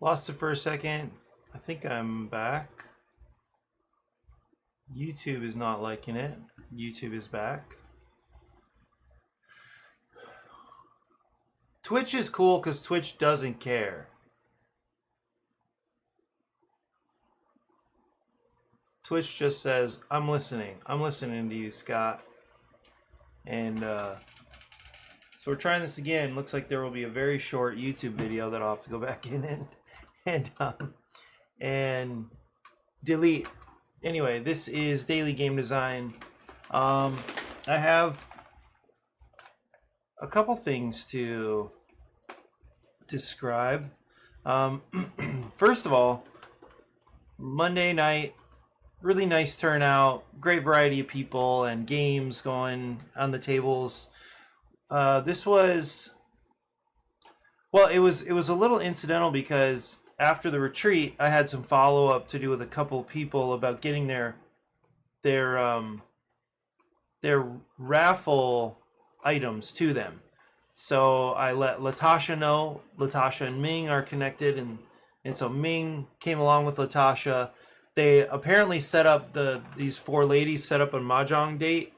Lost it for a second. I think I'm back. YouTube is not liking it. YouTube is back. Twitch is cool because Twitch doesn't care. Twitch just says, I'm listening. I'm listening to you, Scott. And so we're trying this again. Looks like there will be a very short YouTube video that I'll have to go back in and delete. Anyway, this is Daily Game Design. I have a couple things to describe. First of all, Monday night, really nice turnout, great variety of people and games going on the tables. This was, well, it was a little incidental because after the retreat, I had some follow up to do with a couple people about getting their raffle items to them. So I let Latasha know. Latasha and Ming are connected, and so Ming came along with Latasha. They apparently set up these four ladies set up a mahjong date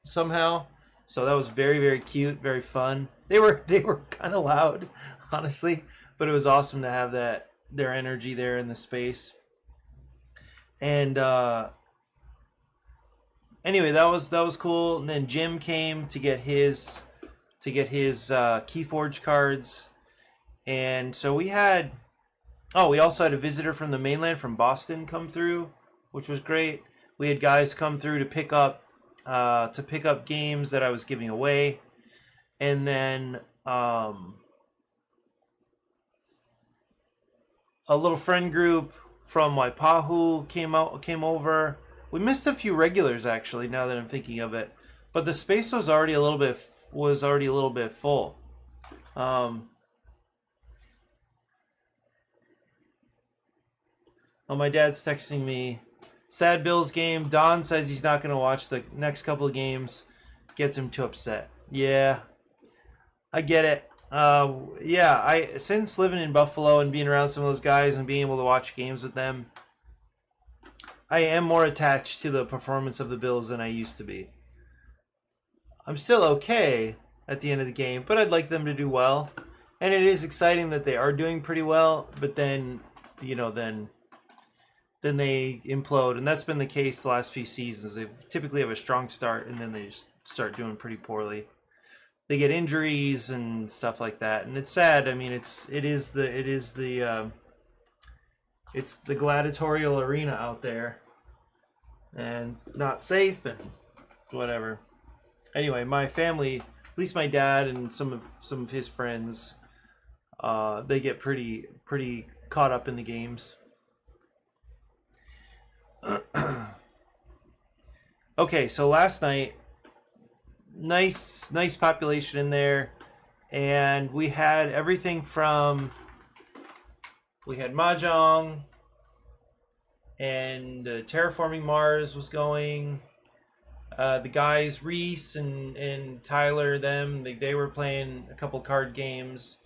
somehow. So that was very, very cute, very fun. They were kind of loud, honestly, but it was awesome to have their energy there in the space. And anyway, that was cool. And then Jim came to get his Keyforge cards, and so we also had a visitor from the mainland, from Boston, come through, which was great. We had guys come through to pick up games that I was giving away, and then a little friend group from Waipahu came over. We missed a few regulars, actually, now that I'm thinking of it, but the space was already a little bit full. Oh, my dad's texting me. Sad Bills game. Don says he's not going to watch the next couple of games. Gets him too upset. Yeah, I get it. Since living in Buffalo and being around some of those guys and being able to watch games with them, I am more attached to the performance of the Bills than I used to be. I'm still okay at the end of the game, but I'd like them to do well. And it is exciting that they are doing pretty well, but then they implode, and that's been the case the last few seasons. They typically have a strong start, and then they just start doing pretty poorly. They get injuries and stuff like that, and it's sad. I mean, it's the gladiatorial arena out there, and not safe and whatever. Anyway, my family, at least my dad and some of his friends, they get pretty caught up in the games. Okay, so last night, nice population in there, and we had everything from, we had mahjong, and Terraforming Mars was going. The guys, Reese and Tyler, they were playing a couple card games.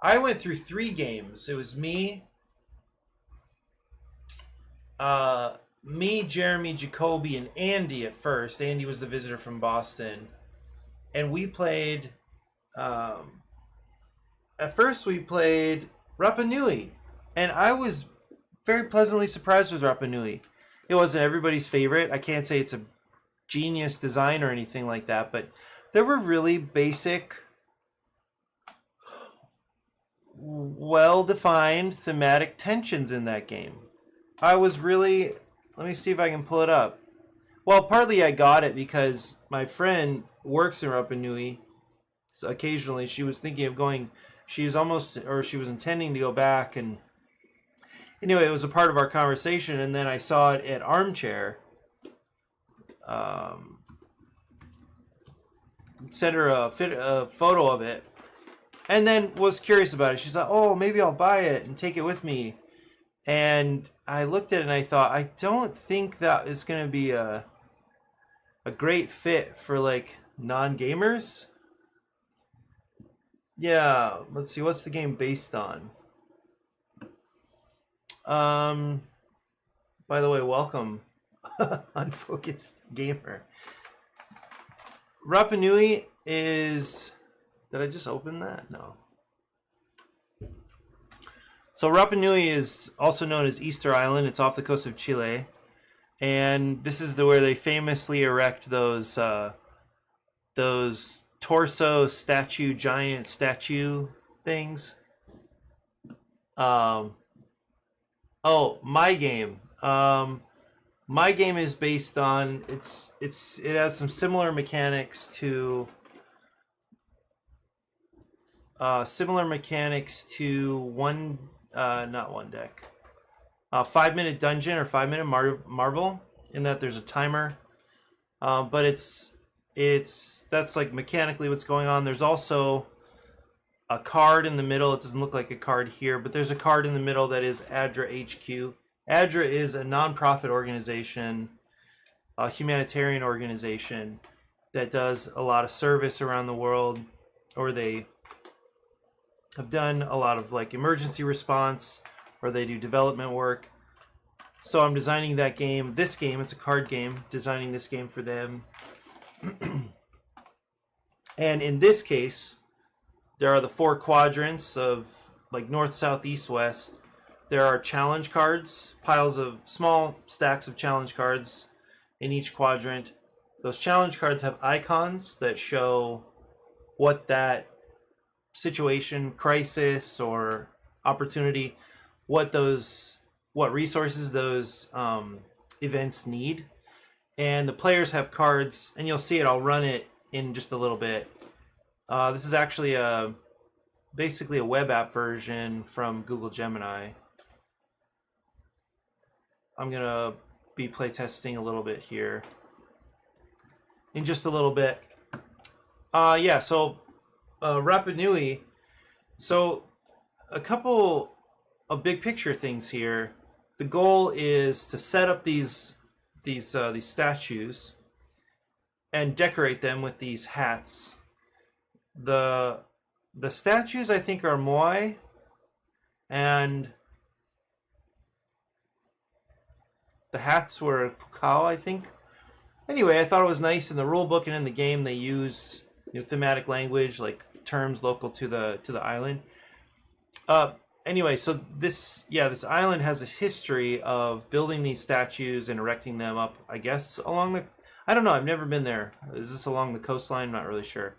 I went through 3 games. It was me, Jeremy, Jacoby, and Andy at first. Andy was the visitor from Boston. And we played, at first we played Rapa Nui. And I was very pleasantly surprised with Rapa Nui. It wasn't everybody's favorite. I can't say it's a genius design or anything like that, but there were really basic, well-defined thematic tensions in that game. I was really... Let me see if I can pull it up. Well, partly I got it because my friend works in Rapa Nui. So occasionally she was thinking of going. She was intending to go back. And anyway, it was a part of our conversation. And then I saw it at Armchair. Sent her a photo of it. And then was curious about it. She's like, oh, maybe I'll buy it and take it with me. And I looked at it and I thought, I don't think that is going to be a great fit for like non-gamers. Yeah, let's see, what's the game based on? By the way, welcome, Unfocused Gamer. Rapa Nui is... Did I just open that? No. So Rapa Nui is also known as Easter Island. It's off the coast of Chile. And this is where they famously erect those torso statue, giant statue things. Oh, my game. My game is based on it has some similar mechanics to one not one deck. 5-minute dungeon or 5-minute marvel, in that there's a timer. But that's like mechanically what's going on. There's also a card in the middle. It doesn't look like a card here, but there's a card in the middle that is ADRA HQ. ADRA is a non-profit organization, a humanitarian organization that does a lot of service around the world, or they have done a lot of like emergency response, or they do development work. So I'm designing that game. This game, it's a card game, designing this game for them. And in this case, there are the 4 quadrants of like north, south, east, west. There are challenge cards, piles of small stacks of challenge cards in each quadrant. Those challenge cards have icons that show what that situation, crisis, or opportunity, what resources those events need. And the players have cards, and you'll see it. I'll run it in just a little bit. This is actually basically a web app version from Google Gemini. I'm gonna be playtesting a little bit here in just a little bit. Yeah, so Rapa Nui. So a couple of big picture things here. The goal is to set up these statues and decorate them with these hats. The statues, I think, are Moai, and the hats were Pukao, I think. Anyway, I thought it was nice. In the rule book and in the game, they use thematic language, like terms local to the island. Anyway, so this island has a history of building these statues and erecting them up, I guess, along the... I don't know, I've never been there. Is this along the coastline? I'm not really sure.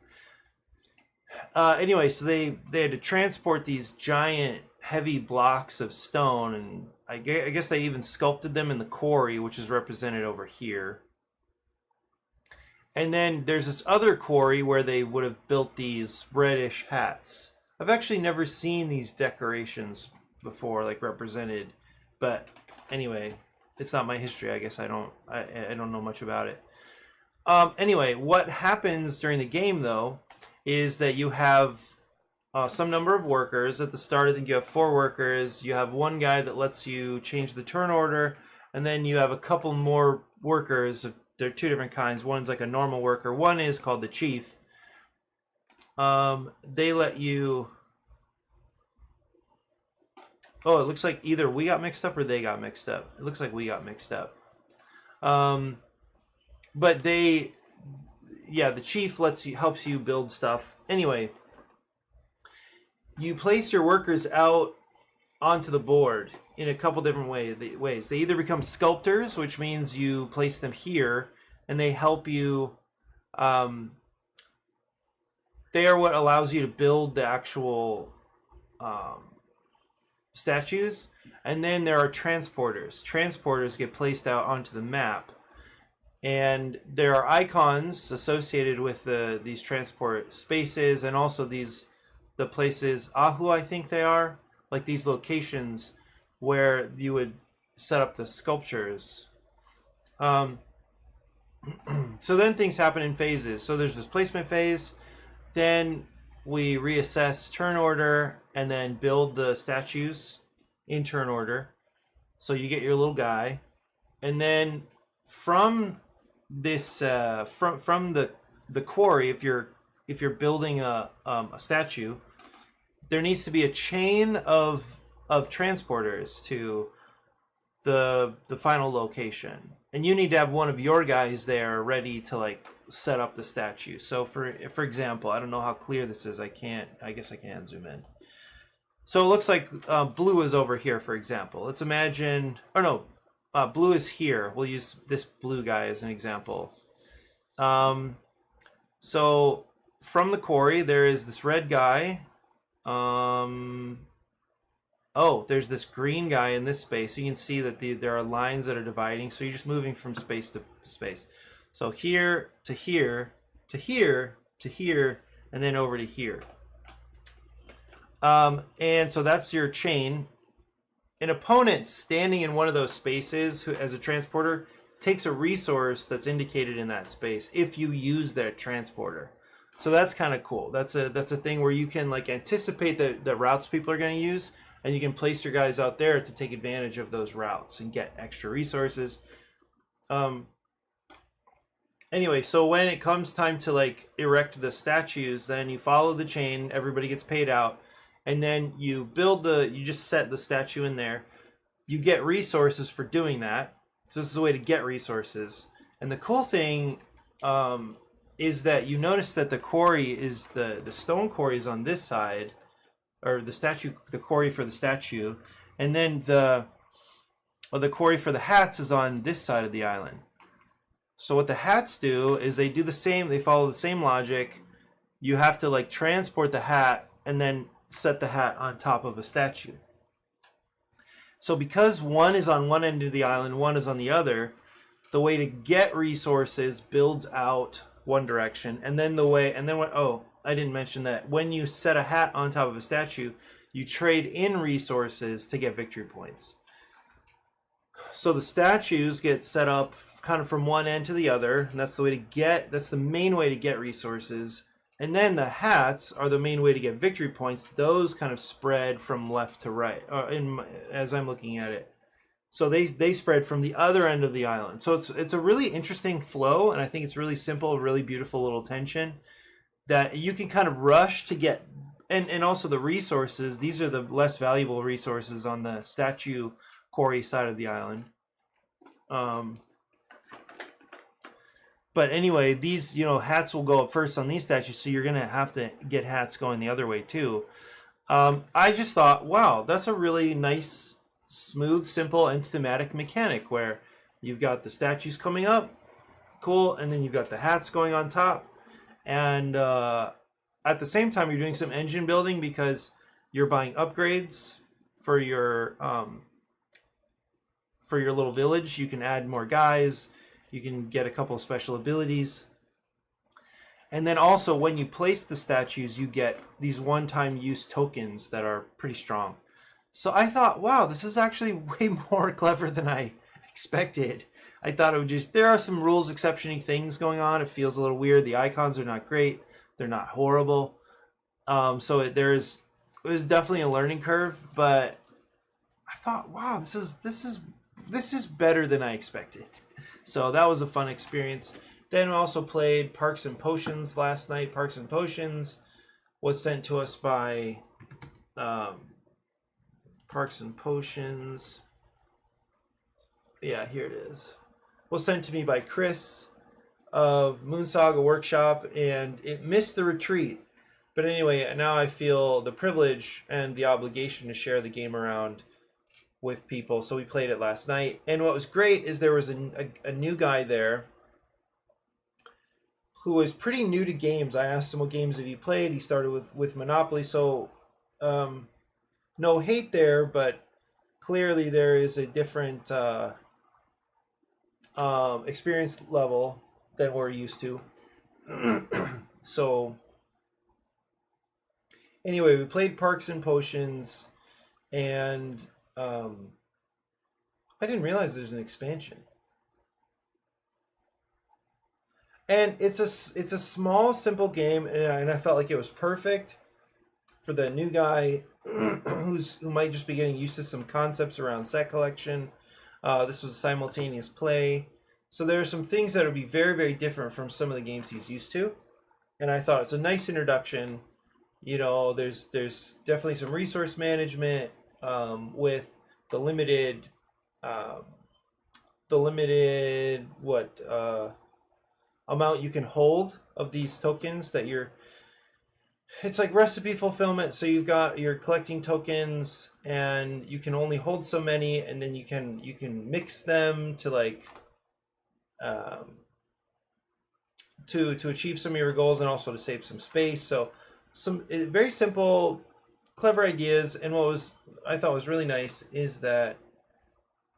Anyway, so they had to transport these giant, heavy blocks of stone, and I guess they even sculpted them in the quarry, which is represented over here. And then there's this other quarry where they would have built these reddish hats. I've actually never seen these decorations before, like represented, but anyway, it's not my history. I guess I don't know much about it. Anyway, what happens during the game though is that you have some number of workers at the start. I think you have 4 workers. You have one guy that lets you change the turn order, and then you have a couple more workers. They're 2 different kinds. One's like a normal worker. One is called the chief. They let you... Oh, it looks like either we got mixed up or they got mixed up. It looks like we got mixed up. But the chief helps you build stuff. Anyway, you place your workers out onto the board in a couple different ways. They either become sculptors, which means you place them here, and they help you... they are what allows you to build the actual statues. And then there are transporters. Transporters get placed out onto the map. And there are icons associated with these transport spaces, and also the places, Ahu I think they are, like these locations where you would set up the sculptures. So then things happen in phases. So there's this placement phase, then we reassess turn order, and then build the statues in turn order. So you get your little guy, and then from this from the quarry, if you're building a statue, there needs to be a chain of transporters to the final location, and you need to have one of your guys there ready to like set up the statue. So for example, I don't know how clear this is. I guess I can zoom in. So it looks like blue is over here, for example. Let's imagine, or no, blue is here. We'll use this blue guy as an example. So from the quarry, there is this red guy. Oh, there's this green guy in this space. You can see that there are lines that are dividing. So you're just moving from space to space. So here to here to here to here, and then over to here. And so that's your chain. An opponent standing in one of those spaces as a transporter takes a resource that's indicated in that space if you use that transporter. So that's kind of cool. That's a thing where you can like anticipate the routes people are going to use, and you can place your guys out there to take advantage of those routes and get extra resources. Anyway, so when it comes time to like erect the statues, then you follow the chain, everybody gets paid out, and then you just set the statue in there. You get resources for doing that. So this is a way to get resources. And the cool thing is that you notice that the quarry is the stone quarry is on this side, or the quarry for the statue, and then the quarry for the hats is on this side of the island. So what the hats do is they follow the same logic. You have to like transport the hat and then set the hat on top of a statue. So because one is on one end of the island, one is on the other, the way to get resources builds out one direction, and then I didn't mention that when you set a hat on top of a statue, you trade in resources to get victory points. So the statues get set up kind of from one end to the other, and that's the main way to get resources. And then the hats are the main way to get victory points. Those kind of spread from left to right, as I'm looking at it. So they spread from the other end of the island. So it's a really interesting flow, and I think it's really simple, really beautiful little tension that you can kind of rush to get. And also the resources, these are the less valuable resources on the statue quarry side of the island. But anyway, these, hats will go up first on these statues, so you're going to have to get hats going the other way too. I just thought, wow, that's a really nice, smooth, simple, and thematic mechanic where you've got the statues coming up, cool, and then you've got the hats going on top. And at the same time, you're doing some engine building because you're buying upgrades for your little village. You can add more guys. You can get a couple of special abilities. And then also when you place the statues, you get these one-time use tokens that are pretty strong. So I thought, wow, this is actually way more clever than I expected. I thought it would there are some rules exception-y things going on. It feels a little weird. The icons are not great. They're not horrible. So it was definitely a learning curve, but I thought, wow, this is better than I expected. So that was a fun experience. Then we also played Parks and Potions last night. Parks and Potions was sent to us by Parks and Potions. Yeah, here it is. Was sent to me by Chris of Moonsaga Workshop, and it missed the retreat. But anyway, now I feel the privilege and the obligation to share the game around with people. So we played it last night. And what was great is there was a new guy there who was pretty new to games. I asked him what games have you played. He started with Monopoly. So no hate there, but clearly there is a different experience level than we're used to. So anyway, we played Parks and Potions, and I didn't realize there's an expansion. And it's a small, simple game, and I felt like it was perfect for the new guy who might just be getting used to some concepts around set collection. This was a simultaneous play. So there are some things that would be very, very different from some of the games he's used to. And I thought it's a nice introduction. There's definitely some resource management with the limited um, the limited amount you can hold of these tokens that you're. It's like recipe fulfillment. So you're collecting tokens, and you can only hold so many, and then you can mix them to like um, to achieve some of your goals and also to save some space. So some very simple, clever ideas. And what was I thought was really nice is that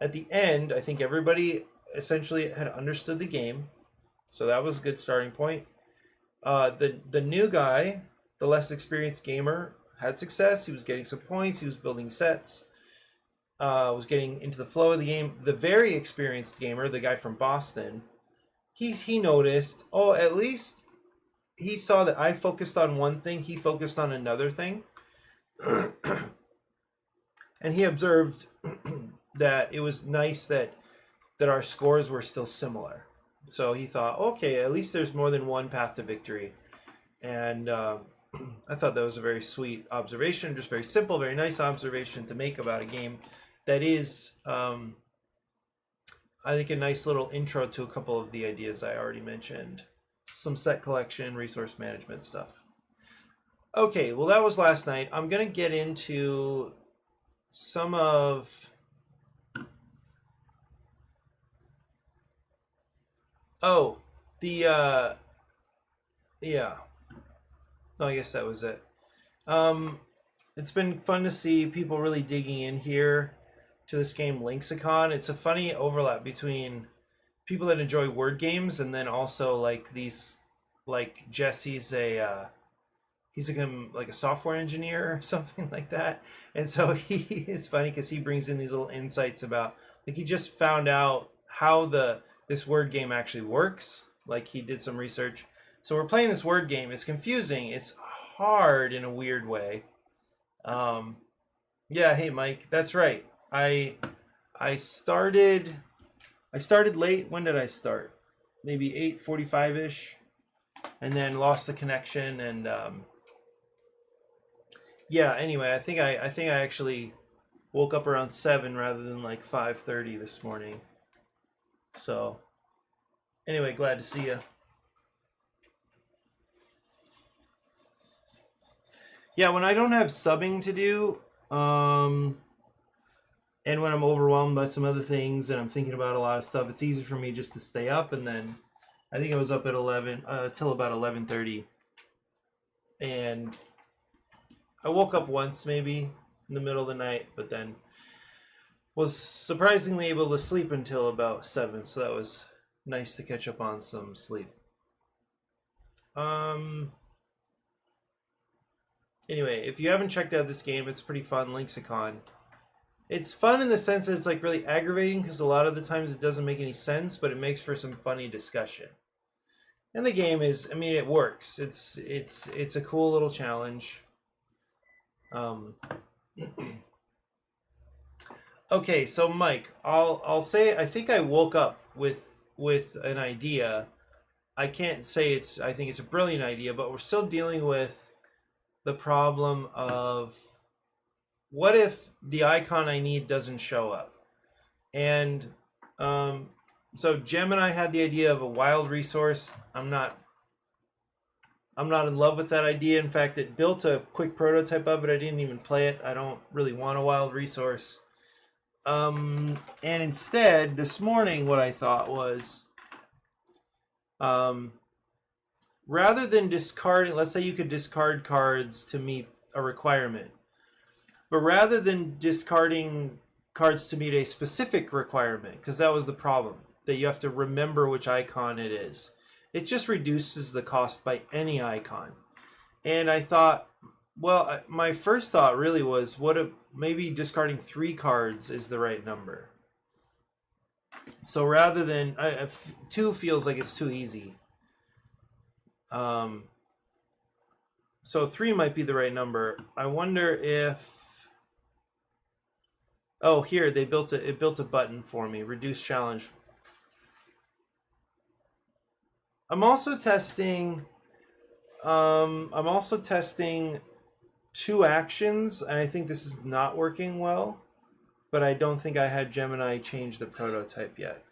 at the end, I think everybody essentially had understood the game, so that was a good starting point. The new guy, the less experienced gamer, had success. He was getting some points. He was building sets. Was getting into the flow of the game. The very experienced gamer, the guy from Boston, he noticed. Oh, at least he saw that I focused on one thing. He focused on another thing, and he observed that it was nice that our scores were still similar. So he thought, okay, at least there's more than one path to victory. And I thought that was a very sweet observation, just very simple, very nice observation to make about a game that is, I think, a nice little intro to a couple of the ideas I already mentioned. Some set collection, resource management stuff. Okay, well, that was last night. I'm going to get into some of... Oh, the... Yeah. No, I guess that was it. It's been fun to see people really digging in here to this game Lexicon. It's a funny overlap between people that enjoy word games and then also like these, like Jesse's he's like a software engineer or something like that, and so it's funny because he brings in these little insights about, like, he just found out how this word game actually works. Like, he did some research. So we're playing this word game. It's confusing. It's hard in a weird way. Yeah, hey Mike, that's right. I started late. When did I start? Maybe 8:45 ish, and then lost the connection. And yeah. Anyway, I think I actually woke up around 7 rather than like 5:30 this morning. So anyway, glad to see you. Yeah, when I don't have subbing to do, and when I'm overwhelmed by some other things and I'm thinking about a lot of stuff, it's easy for me just to stay up. And then I think I was up at 11 till about 11:30, and I woke up once maybe in the middle of the night, but then was surprisingly able to sleep until about 7. So that was nice to catch up on some sleep. Anyway, if you haven't checked out this game, it's pretty fun, Lexicon. It's fun in the sense that it's like really aggravating because a lot of the times it doesn't make any sense, but it makes for some funny discussion. And the game is, I mean, it works. It's a cool little challenge. Okay, so Mike, I'll say I think I woke up with an idea. I can't say I think it's a brilliant idea, but we're still dealing with the problem of what if the icon I need doesn't show up. And so Jem and I had the idea of a wild resource. I'm not in love with that idea. In fact, it built a quick prototype of it. I didn't even play it. I don't really want a wild resource. And instead, this morning, what I thought was, rather than discarding, let's say you could discard cards to meet a requirement, but rather than discarding cards to meet a specific requirement, because that was the problem, that you have to remember which icon it is, it just reduces the cost by any icon. And I thought, well, my first thought really was, what if maybe discarding 3 cards is the right number? So rather than 2 feels like it's too easy. So 3 might be the right number. I wonder if... Oh, here it built a button for me. Reduce challenge. I'm also testing 2 actions, and I think this is not working well. but I don't think I had Gemini change the prototype yet.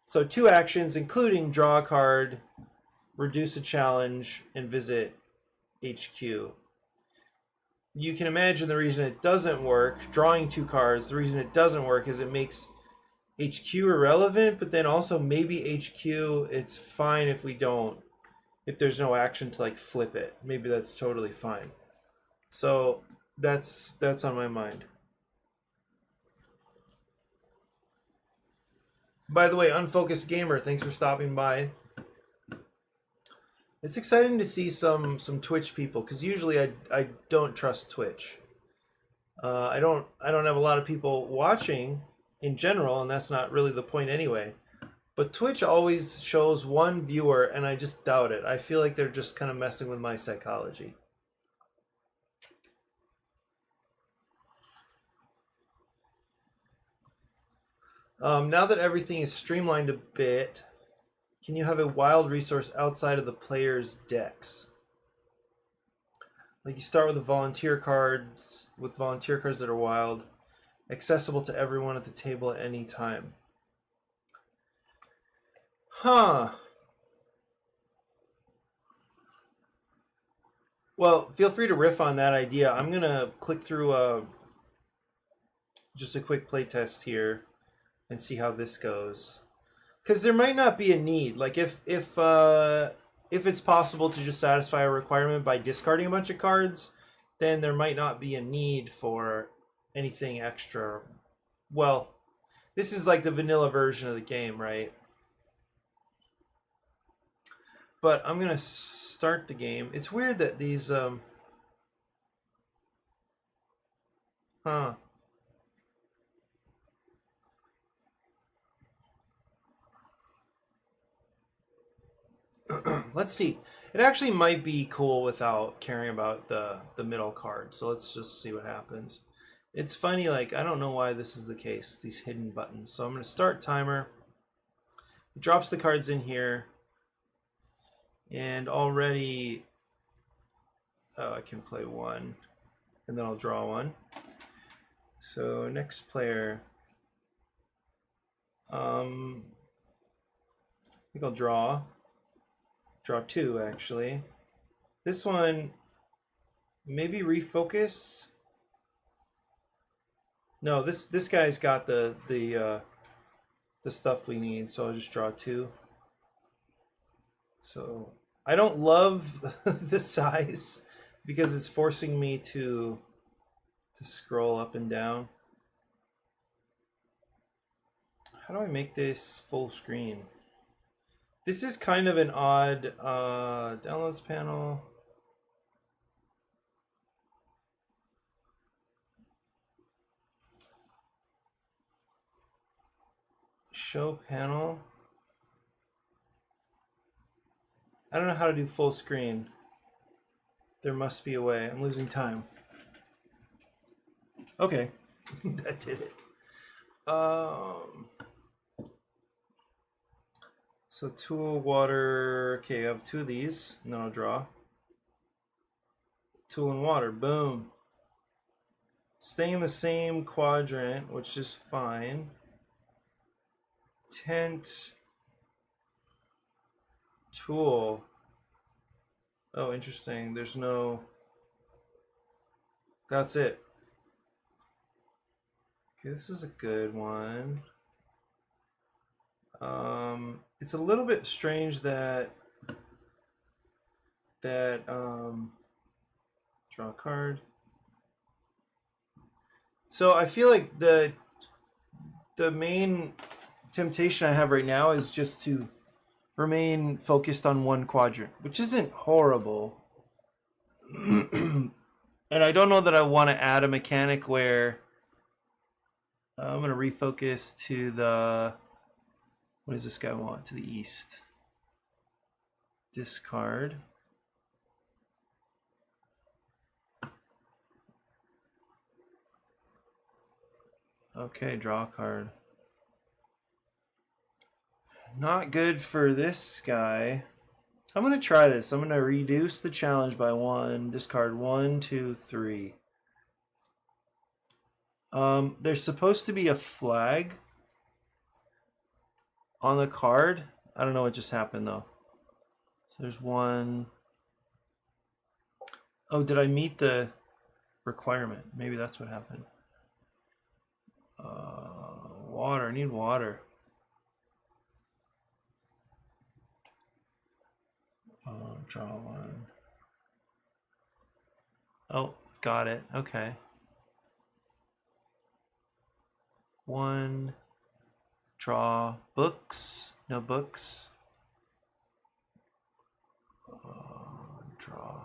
So 2 actions, including draw a card, reduce a challenge, and visit HQ. You can imagine the reason it doesn't work, drawing 2 cards, the reason it doesn't work is it makes HQ irrelevant, but then also maybe HQ, it's fine if there's no action to like flip it. Maybe that's totally fine. So that's on my mind. By the way, Unfocused Gamer, thanks for stopping by. It's exciting to see some Twitch people, because usually I don't trust Twitch. I don't have a lot of people watching in general, and that's not really the point anyway. But Twitch always shows one viewer, and I just doubt it. I feel like they're just kind of messing with my psychology. Now that everything is streamlined a bit, can you have a wild resource outside of the player's decks? Like you start with volunteer cards that are wild, accessible to everyone at the table at any time. Huh. Well, feel free to riff on that idea. I'm gonna click through just a quick playtest here and see how this goes. Because there might not be a need. Like if it's possible to just satisfy a requirement by discarding a bunch of cards, then there might not be a need for anything extra. Well, this is like the vanilla version of the game, right? But I'm gonna start the game. It's weird that these Let's see. It actually might be cool without caring about the middle card. So let's just see what happens. It's funny, like, I don't know why this is the case, these hidden buttons. So I'm going to start timer. It drops the cards in here. And already, I can play one. And then I'll draw one. So next player. I think I'll draw 2 actually. This one, maybe refocus. No, this guy's got the stuff we need, so I'll just draw 2. So I don't love the size because it's forcing me to scroll up and down. How do I make this full screen? This is kind of an odd downloads panel. Show panel. I don't know how to do full screen. There must be a way. I'm losing time. Okay, that did it. So tool, water, okay, I have 2 of these, and then I'll draw. Tool and water, boom. Staying in the same quadrant, which is fine. Tent, tool. Oh, interesting, there's no, that's it. Okay, this is a good one. It's a little bit strange that draw a card. So I feel like the main temptation I have right now is just to remain focused on one quadrant, which isn't horrible. And I don't know that I want to add a mechanic where I'm going to refocus to the, what does this guy want? To the east. Discard. Okay, draw a card. Not good for this guy. I'm going to try this. I'm going to reduce the challenge by 1. Discard 1, 2, 3. There's supposed to be a flag on the card. I don't know what just happened though. So there's one. Oh, did I meet the requirement? Maybe that's what happened. Water. I need water. Draw one. Oh, got it. Okay. One. Draw books. No books. Draw.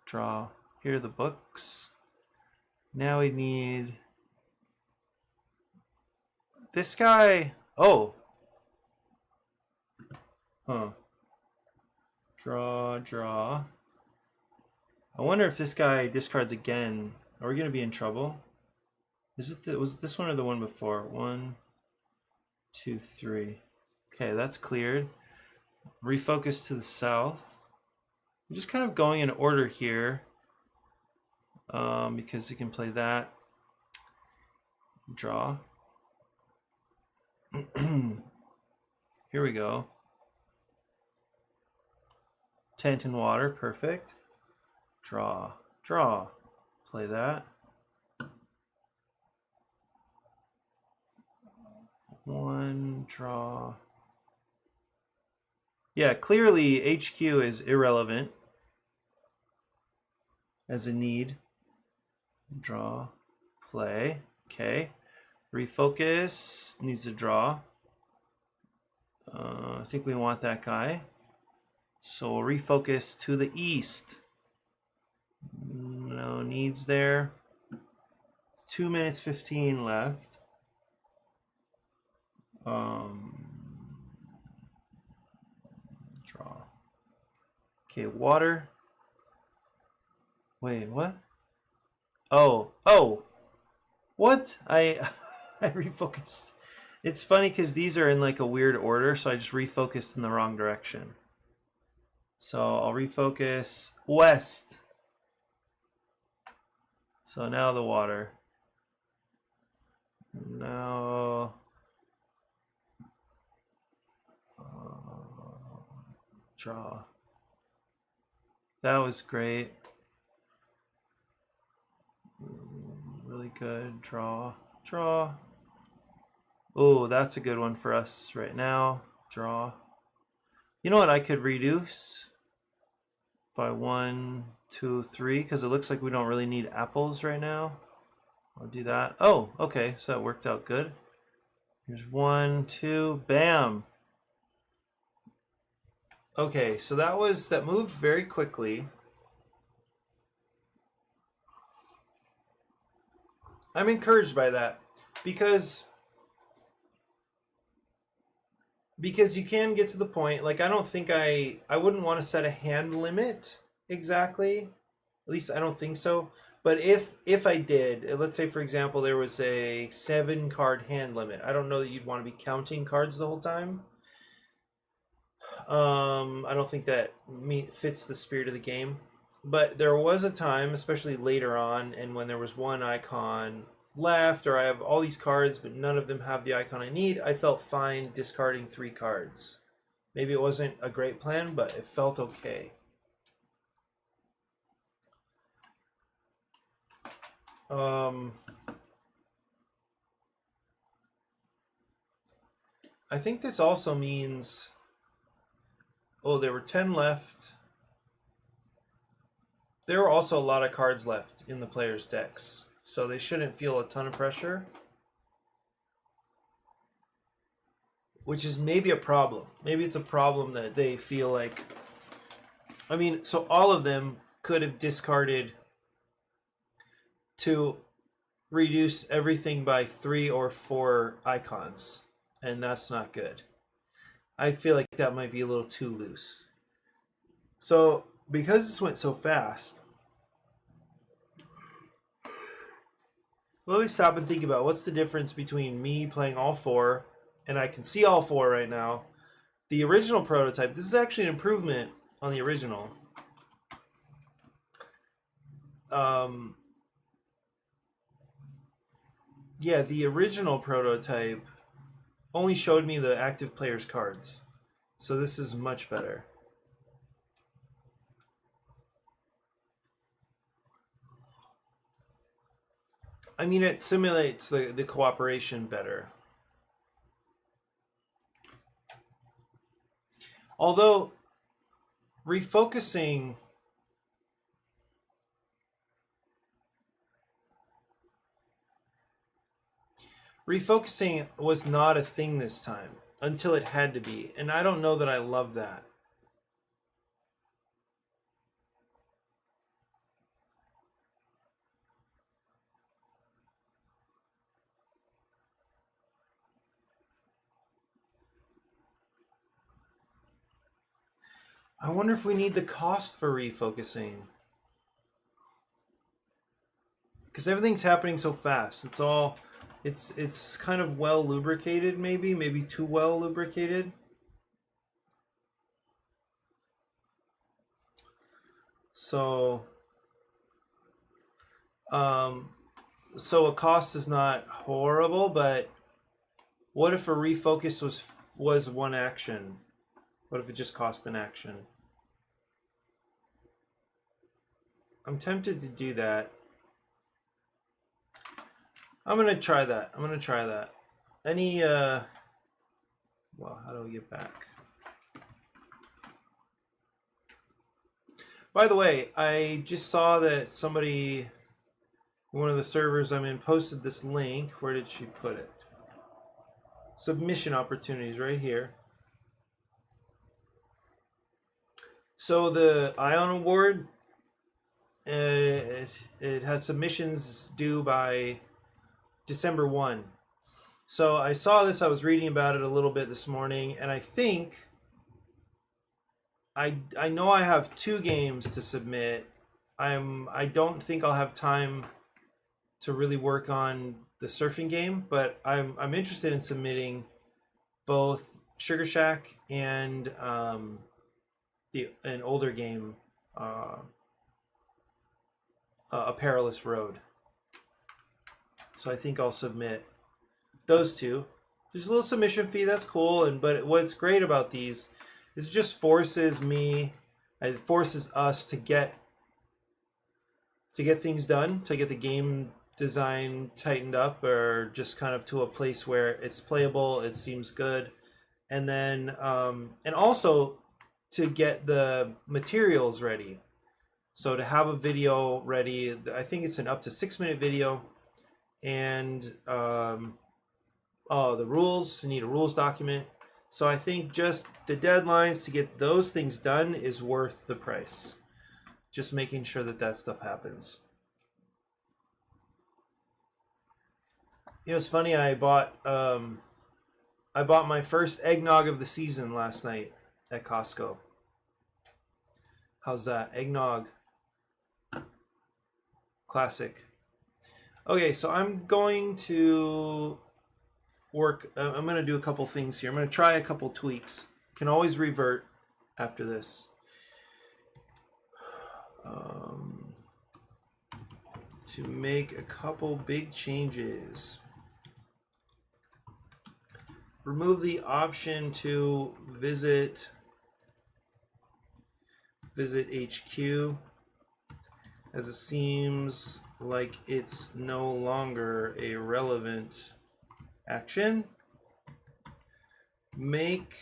Draw. Here are the books. Now we need this guy. Oh. Huh. Draw, draw. I wonder if this guy discards again. Are we gonna be in trouble? Is it was this one or the one before? 1, 2, 3. Okay, that's cleared. Refocus to the south. I'm just kind of going in order here. Because you can play that. Draw. Here we go. Tent and water, perfect. Draw, draw. Play that. One, draw. Yeah, clearly HQ is irrelevant as a need. Draw, play. Okay. Refocus needs to draw. I think we want that guy. So we'll refocus to the east. No needs there. 2 minutes 15 left. Draw. Okay, water. Wait, what? Oh, what? I refocused. It's funny because these are in like a weird order, so I just refocused in the wrong direction. So I'll refocus west. So now the water. Now draw. That was great. Really good. Draw. Draw. Oh, that's a good one for us right now. Draw. You know what? I could reduce by 1, 2, 3 because it looks like we don't really need apples right now. I'll do that. Oh, okay. So that worked out good. Here's 1, 2. Bam. Okay, so that moved very quickly. I'm encouraged by that because you can get to the point, like I don't think I wouldn't want to set a hand limit exactly. At least I don't think so. But if I did, let's say for example there was a 7-card hand limit. I don't know that you'd want to be counting cards the whole time. I don't think that fits the spirit of the game. But there was a time, especially later on, and when there was one icon left, or I have all these cards, but none of them have the icon I need, I felt fine discarding 3 cards. Maybe it wasn't a great plan, but it felt okay. I think this also means... Oh, there were 10 left. There were also a lot of cards left in the players' decks, so they shouldn't feel a ton of pressure. Which is maybe a problem. Maybe it's a problem that they feel like... I mean, so all of them could have discarded to reduce everything by 3 or 4 icons, and that's not good. I feel like that might be a little too loose. So, because this went so fast, let me stop and think about what's the difference between me playing all 4, and I can see all 4 right now. The original prototype, this is actually an improvement on the original. Yeah, the original prototype only showed me the active player's cards. So this is much better. I mean, it simulates the cooperation better. Although, refocusing... Refocusing was not a thing this time until it had to be, and I don't know that I love that. I wonder if we need the cost for refocusing. Because everything's happening so fast. It's kind of well lubricated, maybe too well lubricated. So so a cost is not horrible, but what if a refocus was one action? What if it just cost an action? I'm tempted to do that. I'm gonna try that. Any well, how do we get back? By the way, I just saw that somebody, one of the servers I'm in, posted this link. Where did she put it? Submission opportunities right here. So the Ion Award, it has submissions due by December 1. So I saw this, I was reading about it a little bit this morning, and I think I know I have 2 games to submit. I don't think I'll have time to really work on the surfing game, but I'm interested in submitting both Sugar Shack and an older game, A Perilous Road. So I think I'll submit those 2. There's a little submission fee, that's cool, but what's great about these is it just forces us to get things done, to get the game design tightened up, or just kind of to a place where it's playable, it seems good, and then and also to get the materials ready. So to have a video ready, I think it's an up to 6-minute video, and the rules, you need a rules document. So I think just the deadlines to get those things done is worth the price. Just making sure that stuff happens. You know, it's funny, I bought my first eggnog of the season last night at Costco. How's that? Eggnog. Classic. Okay, so I'm going to I'm going to do a couple things here. I'm going to try a couple tweaks. Can always revert after this. To make a couple big changes. Remove the option to visit HQ, as it seems like it's no longer a relevant action. Make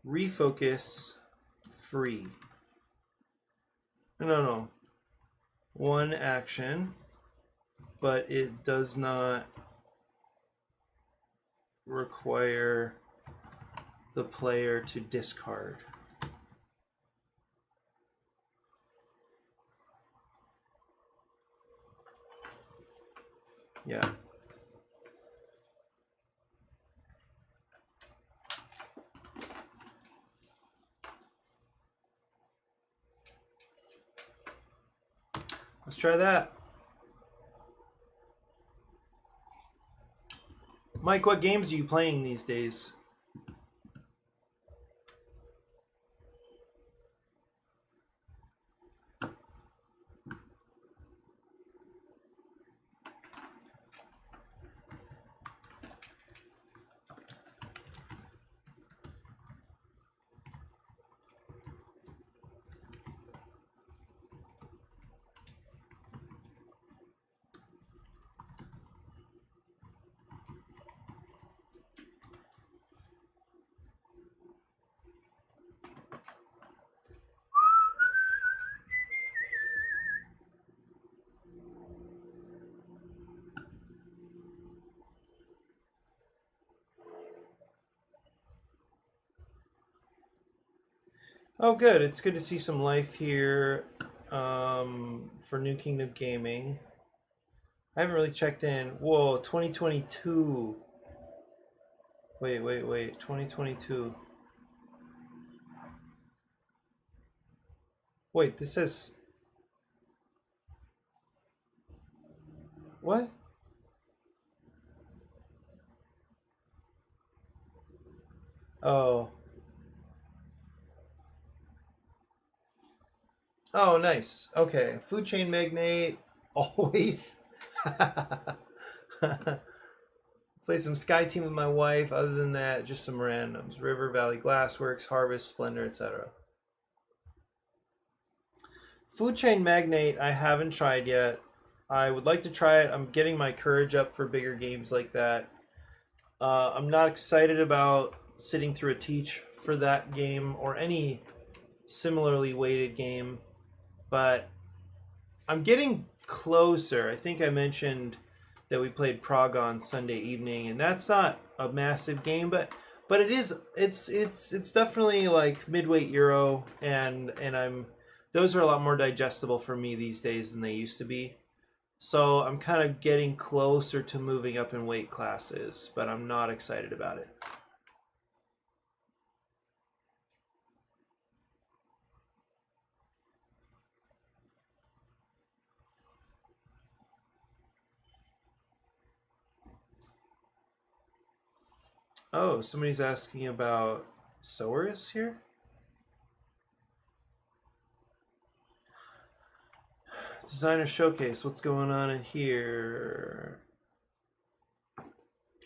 refocus free. No. One action, but it does not require the player to discard. Yeah. Let's try that. Mike, what games are you playing these days? Oh, good. It's good to see some life here for New Kingdom Gaming. I haven't really checked in. Whoa, 2022. Wait. 2022. Wait, this says... What? Oh. Oh, nice. Okay. Food chain magnate. Always. Play some Sky Team with my wife. Other than that, just some randoms. River Valley Glassworks, Harvest, Splendor, etc. Food Chain Magnate, I haven't tried yet. I would like to try it. I'm getting my courage up for bigger games like that. I'm not excited about sitting through a teach for that game or any similarly weighted game, but I'm getting closer. I think I mentioned that we played Prague on Sunday evening, and that's not a massive game, but it is. It's definitely like midweight Euro, and I'm those are a lot more digestible for me these days than they used to be. So I'm kind of getting closer to moving up in weight classes, but I'm not excited about it. Oh, somebody's asking about sowers here? Designer Showcase, what's going on in here?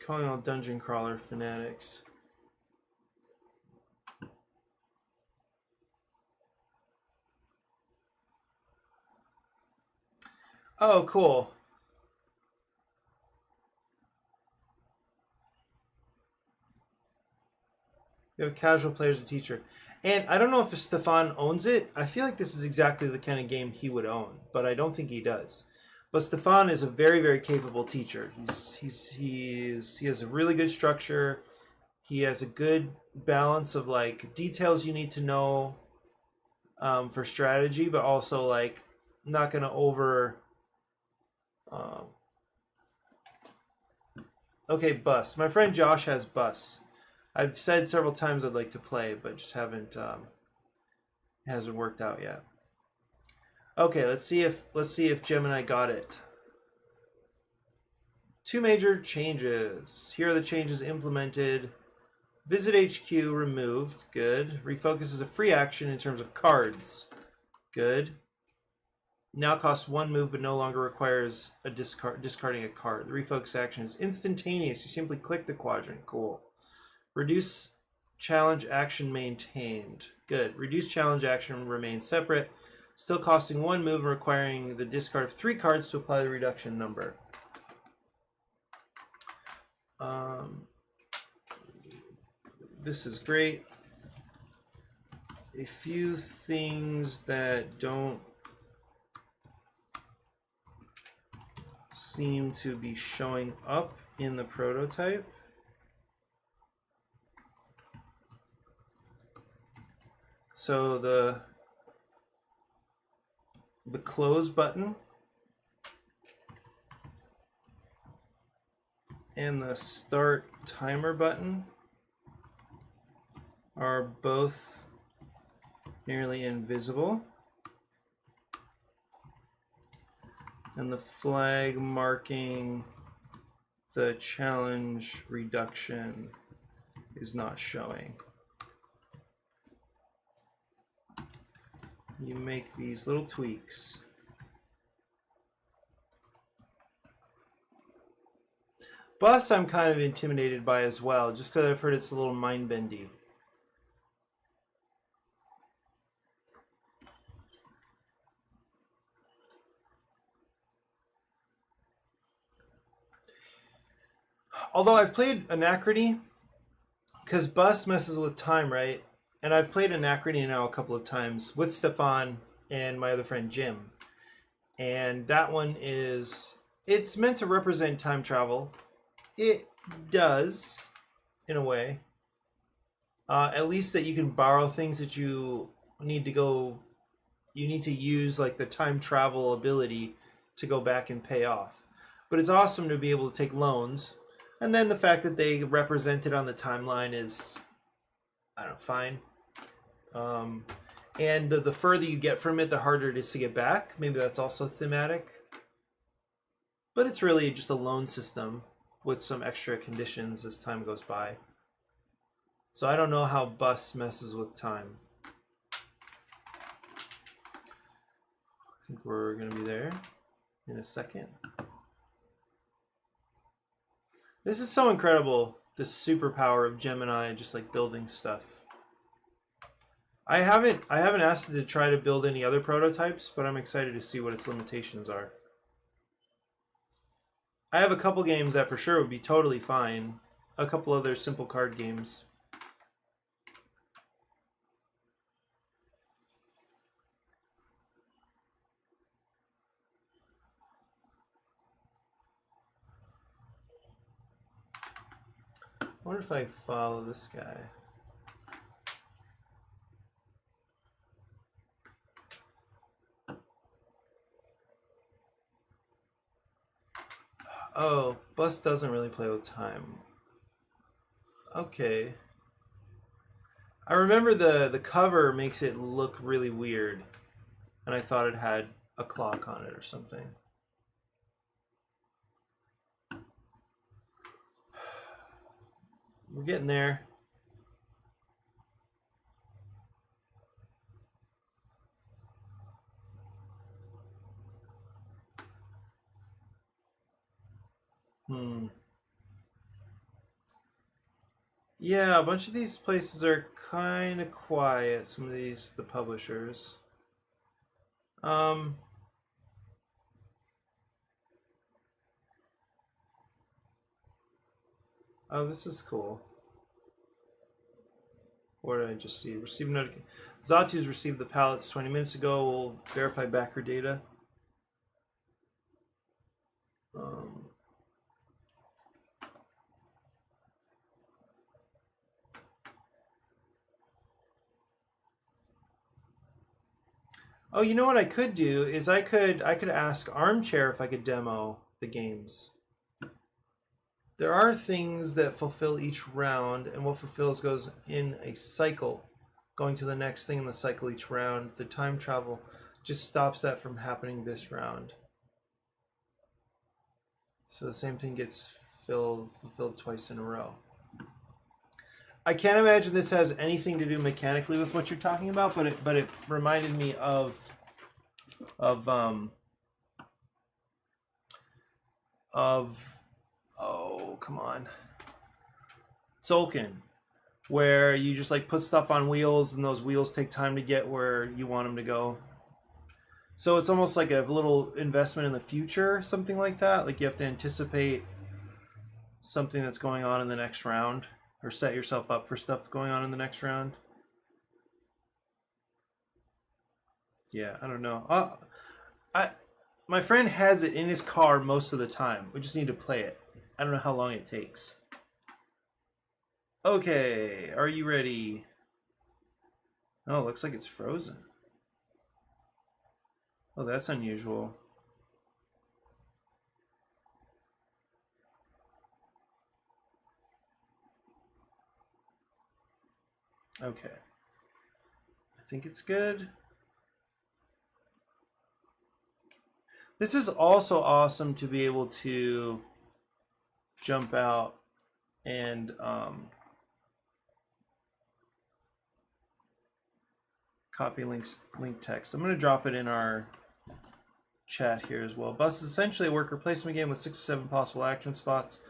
Calling all dungeon crawler fanatics. Oh, cool. You have casual players and teacher. And I don't know if Stefan owns it. I feel like this is exactly the kind of game he would own, but I don't think he does. But Stefan is a very, very capable teacher. He has a really good structure. He has a good balance of like details you need to know for strategy, but also like not gonna over. Um, okay, Bus. My friend Josh has Bus. I've said several times I'd like to play, but just haven't hasn't worked out yet. Okay, let's see if Gemini got it. 2 major changes. Here are the changes implemented. Visit HQ removed. Good. Refocus is a free action in terms of cards. Good. Now costs 1 move, but no longer requires a discarding a card. The refocus action is instantaneous. You simply click the quadrant. Cool. Reduce challenge action maintained. Good. Reduce challenge action remains separate, still costing 1 move and requiring the discard of 3 cards to apply the reduction number. This is great. A few things that don't seem to be showing up in the prototype. So the close button and the start timer button are both nearly invisible. And the flag marking the challenge reduction is not showing. You make these little tweaks. Bus I'm kind of intimidated by as well, just because I've heard it's a little mind-bendy. Although I've played Anachrony, because Bus messes with time, right? And I've played Anachrony now a couple of times with Stefan and my other friend Jim. And that one it's meant to represent time travel. It does, in a way. At least that you can borrow things that you need to go. You need to use like the time travel ability to go back and pay off. But it's awesome to be able to take loans, and then the fact that they represent it on the timeline is, I don't know, fine. And the further you get from it, the harder it is to get back. Maybe that's also thematic. But it's really just a loan system with some extra conditions as time goes by. So I don't know how bus messes with time. I think we're going to be there in a second. This is so incredible, this superpower of Gemini, just like building stuff. I haven't asked it to try to build any other prototypes, but I'm excited to see what its limitations are. I have a couple games that for sure would be totally fine. A couple other simple card games. I wonder if I follow this guy. Oh, bus doesn't really play with time. Okay. I remember the cover makes it look really weird, and I thought it had a clock on it or something. We're getting there. Yeah, a bunch of these places are kind of quiet. Some of these, the publishers. Oh, this is cool. What did I just see? Receive notification. Zatu's received the pallets 20 minutes ago. We'll verify backer data. Oh, you know what I could do is I could ask Armchair if I could demo the games. There are things that fulfill each round, and what fulfills goes in a cycle, going to the next thing in the cycle each round. The time travel just stops that from happening this round. So the same thing gets fulfilled twice in a row. I can't imagine this has anything to do mechanically with what you're talking about, but it reminded me of oh, come on, Tzolk'in, where you just like put stuff on wheels and those wheels take time to get where you want them to go. So it's almost like a little investment in the future, something like that. Like you have to anticipate something that's going on in the next round, or set yourself up for stuff going on in the next round. Yeah, I don't know. My friend has it in his car most of the time. We just need to play it. I don't know how long it takes. Okay, are you ready? Oh, looks like it's frozen. Oh, that's unusual. Okay. I think it's good. This is also awesome to be able to jump out and copy link text. I'm going to drop it in our chat here as well. Bus is essentially a worker placement game with 6 or 7 possible action spots.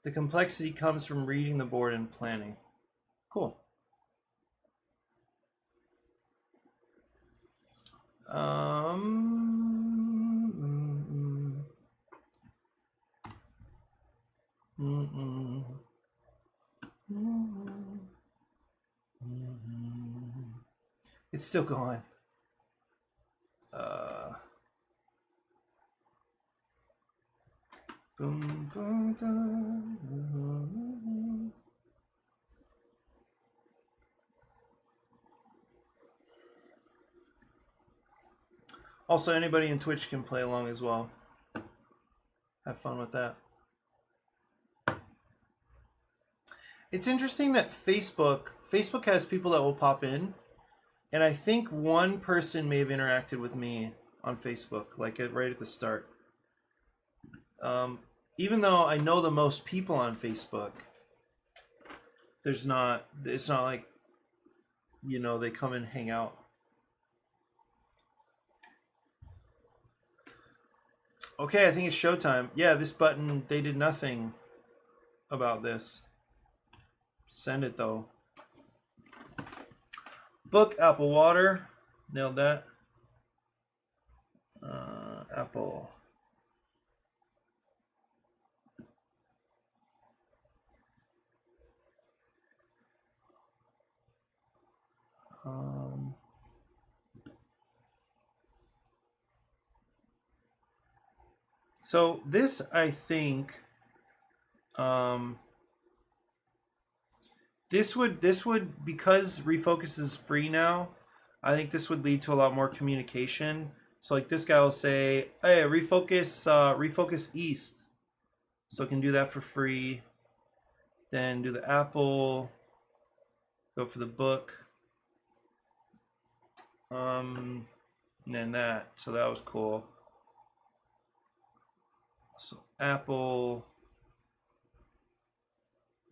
The complexity comes from reading the board and planning. Cool. It's still going. Boom, boom, boom. Also, anybody in Twitch can play along as well. Have fun with that. It's interesting that Facebook has people that will pop in, and I think one person may have interacted with me on Facebook, like right at the start. Even though I know the most people on Facebook, it's not like, you know, they come and hang out. Okay, I think it's showtime. Yeah, this button, they did nothing about this. Send it though. Book, apple water. Nailed that. Apple. So this, I think, this would because refocus is free now, I think this would lead to a lot more communication. So like this guy will say, hey, refocus east. So I can do that for free. Then do the apple, go for the book. And then that, so that was cool. So apple,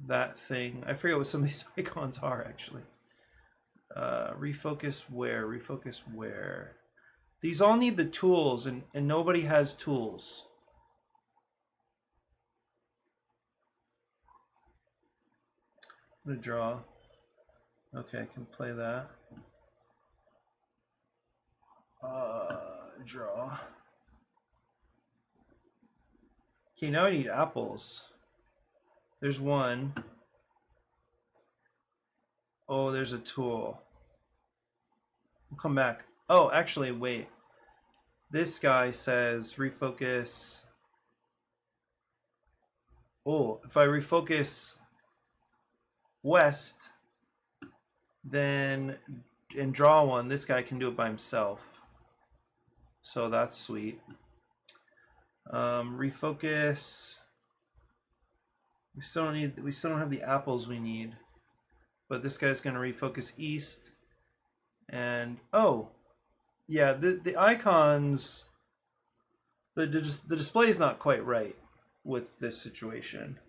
that thing. I forget what some of these icons are actually. Refocus where? These all need the tools, and nobody has tools. I'm gonna draw. Okay, I can play that. Draw. Okay, now I need apples. There's one. Oh, there's a tool. We'll come back. Oh, actually, wait. This guy says refocus. Oh, if I refocus west, then and draw one, this guy can do it by himself. So that's sweet. Refocus. We still don't have the apples we need. But this guy's gonna refocus east. And oh, yeah, the icons, the display is not quite right with this situation.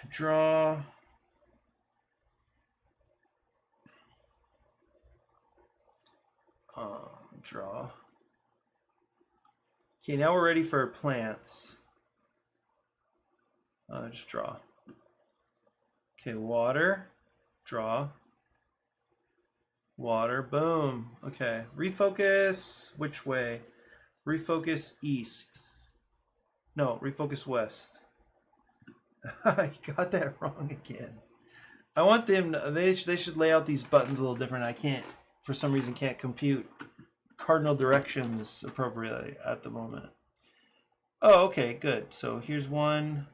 Draw. Draw. Okay, now we're ready for plants. Just draw. Okay, water. Draw. Water. Boom. Okay, refocus. Which way? Refocus east. No, refocus west. I got that wrong again. I want them. They should lay out these buttons a little different. I can't, for some reason, can't compute cardinal directions appropriately at the moment. Oh, okay, good. So here's one.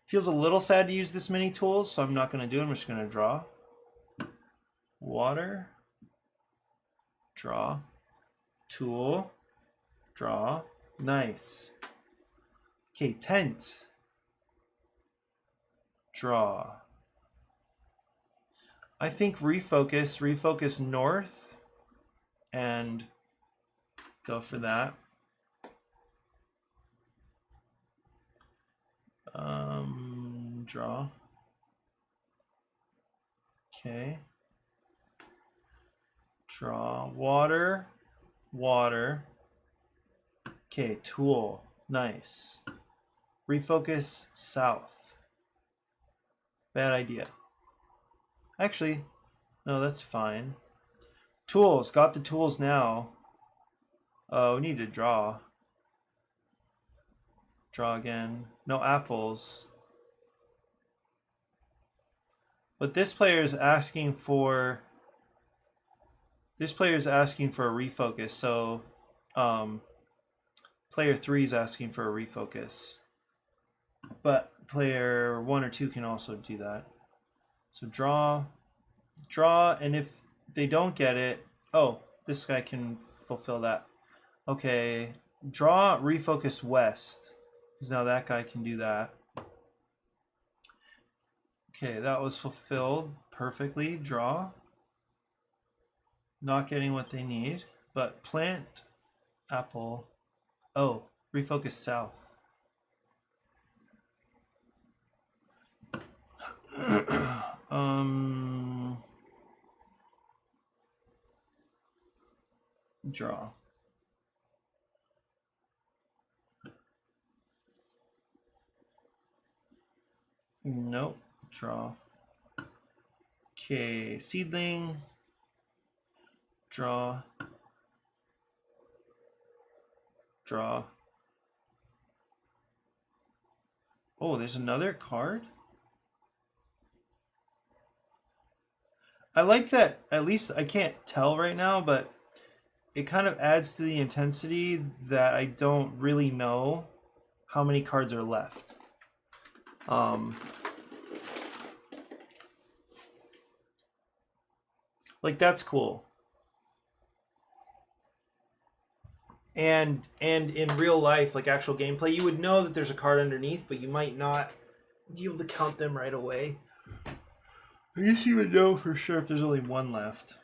Feels a little sad to use this many tools, so I'm not going to do it. I'm just going to draw. Water. Draw. Tool. Draw. Nice. Okay, tent. Draw. I think refocus north, and go for that. Draw. Okay. Draw. Water. Water. Okay, tool. Nice. Refocus south. Bad idea. Actually, no, that's fine. Tools. Got the tools now. Oh, we need to draw. Draw again. No apples. But this player is asking for a refocus, so player 3 is asking for a refocus. But player 1 or 2 can also do that. So draw, and if they don't get it, oh, this guy can fulfill that. Okay, draw, refocus west. Because now that guy can do that. Okay, that was fulfilled perfectly. Draw. Not getting what they need. But plant, apple. Oh, refocus south. Draw. Nope. Draw. Okay, seedling. Draw. Draw. Oh, there's another card? I like that, at least I can't tell right now, but it kind of adds to the intensity that I don't really know how many cards are left. Like, that's cool. And in real life, like actual gameplay, you would know that there's a card underneath, but you might not be able to count them right away. I guess you would know for sure if there's only one left.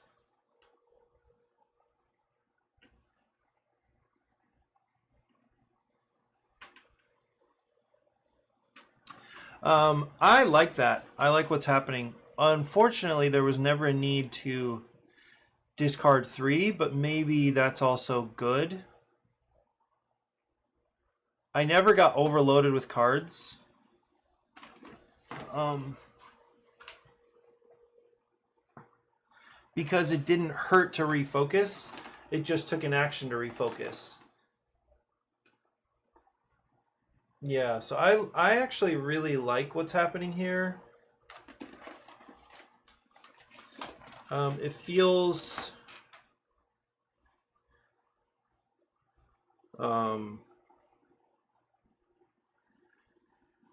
I like that. I like what's happening. Unfortunately, there was never a need to discard 3, but maybe that's also good. I never got overloaded with cards. Because it didn't hurt to refocus. It just took an action to refocus. Yeah, so I actually really like what's happening here. It feels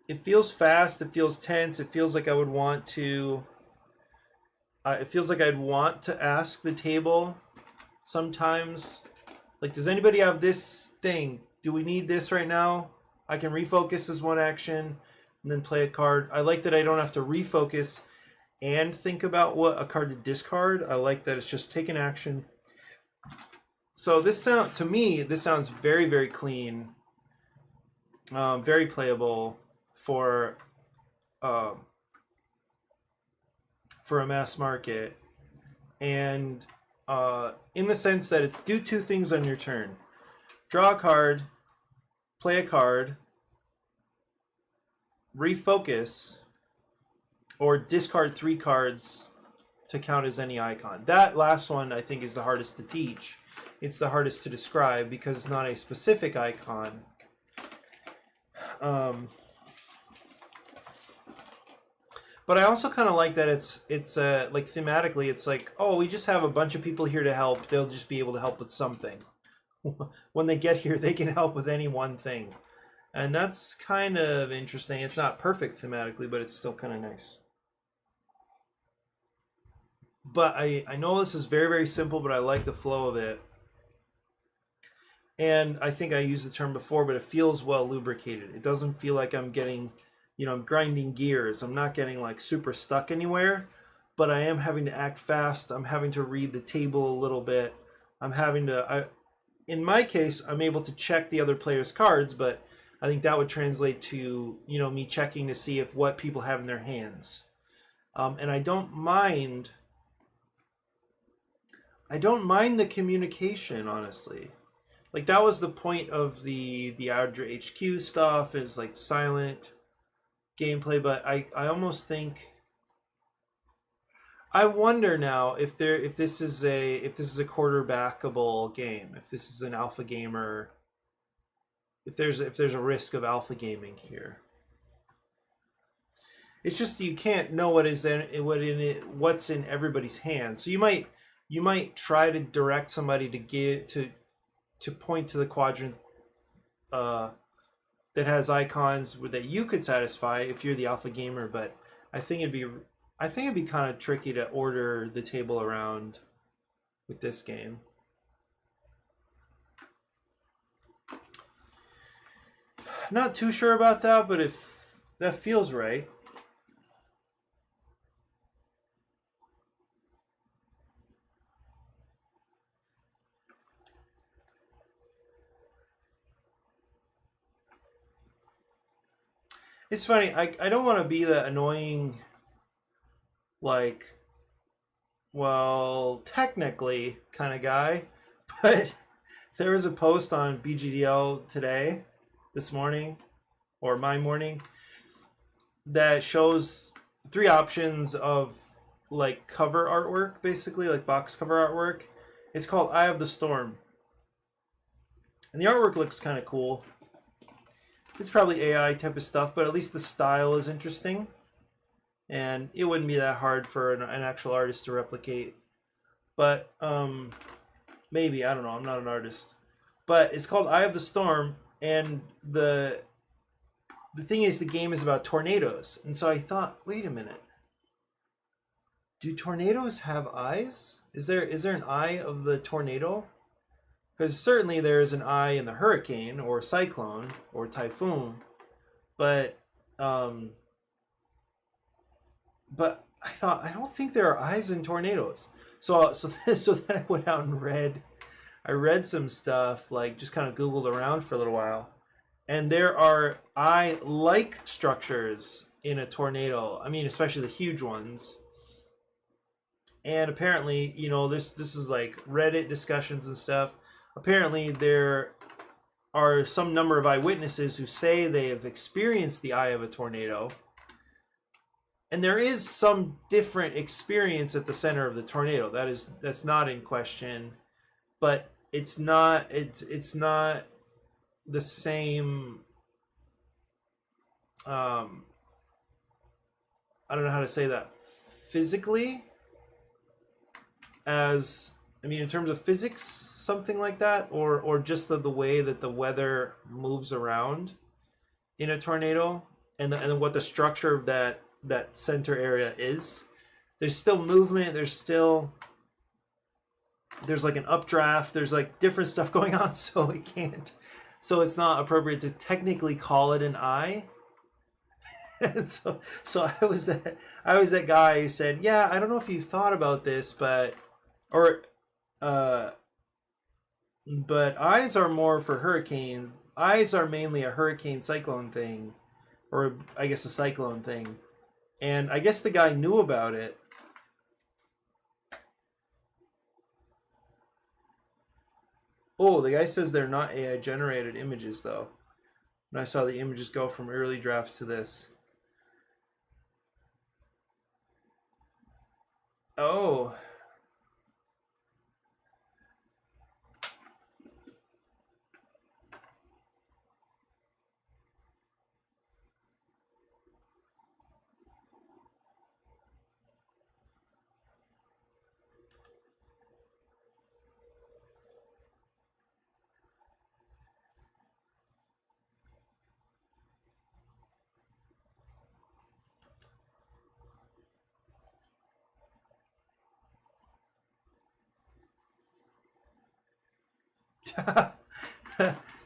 it feels fast, it feels tense, it feels like I would want to it feels like I'd want to ask the table sometimes, like, does anybody have this thing? Do we need this right now? I can refocus as one action and then play a card. I like that I don't have to refocus and think about what a card to discard. I like that it's just take an action. So to me, this sounds very, very clean, very playable for a mass market, and in the sense that it's do 2 things on your turn: draw a card, play a card, refocus, or discard 3 cards to count as any icon. That last one I think is the hardest to teach. It's the hardest to describe because it's not a specific icon. But I also kind of like that it's like thematically, it's like, oh, we just have a bunch of people here to help. They'll just be able to help with something. When they get here, they can help with any one thing. And that's kind of interesting. It's not perfect thematically, but it's still kind of nice. But I know this is very, very simple, but I like the flow of it. And I think I used the term before, but it feels well lubricated. It doesn't feel like I'm getting, I'm grinding gears. I'm not getting like super stuck anywhere, but I am having to act fast. I'm having to read the table a little bit. I'm having to, in my case, I'm able to check the other player's cards, but I think that would translate to, me checking to see if what people have in their hands. And I don't mind the communication, honestly. Like, that was the point of the ADRA HQ stuff, is like silent gameplay, but I almost think, I wonder now if this is a quarterbackable game, if this is an alpha gamer, if there's a risk of alpha gaming here. It's just you can't know what's in everybody's hands. So you might try to direct somebody to point to the quadrant that has icons that you could satisfy if you're the alpha gamer, but I think it'd be kind of tricky to order the table around with this game. Not too sure about that, but if that feels right. It's funny. I don't want to be that annoying, like, well, technically kind of guy, but there was a post on BGDL today, this morning, or my morning, that shows three options of like cover artwork, basically like box cover artwork. It's called Eye of the Storm, and the artwork looks kind of cool. It's probably AI type of stuff, but at least the style is interesting, and it wouldn't be that hard for an actual artist to replicate. But maybe, I don't know. I'm not an artist, but it's called Eye of the Storm, and the thing is, the game is about tornadoes, and so I thought, wait a minute, do tornadoes have eyes? Is there an eye of the tornado? Because certainly there is an eye in the hurricane or cyclone or typhoon, but but I thought, I don't think there are eyes in tornadoes. So then I went out and read some stuff, like just kind of Googled around for a little while, and there are eye-like structures in a tornado. I mean, especially the huge ones. And apparently, this is like Reddit discussions and stuff. Apparently, there are some number of eyewitnesses who say they have experienced the eye of a tornado. And there is some different experience at the center of the tornado. That's not in question, but it's not the same. I don't know how to say that physically, as I mean in terms of physics, something like that, or just the way that the weather moves around in a tornado, and what the structure of that center area is. There's still movement. There's like an updraft. There's like different stuff going on, so it's not appropriate to technically call it an eye. And so I was that guy who said, yeah, I don't know if you thought about this, but eyes are more for hurricane. Eyes are mainly a hurricane cyclone thing, or I guess a cyclone thing. And I guess the guy knew about it. Oh, the guy says they're not AI generated images though. And I saw the images go from early drafts to this. Oh.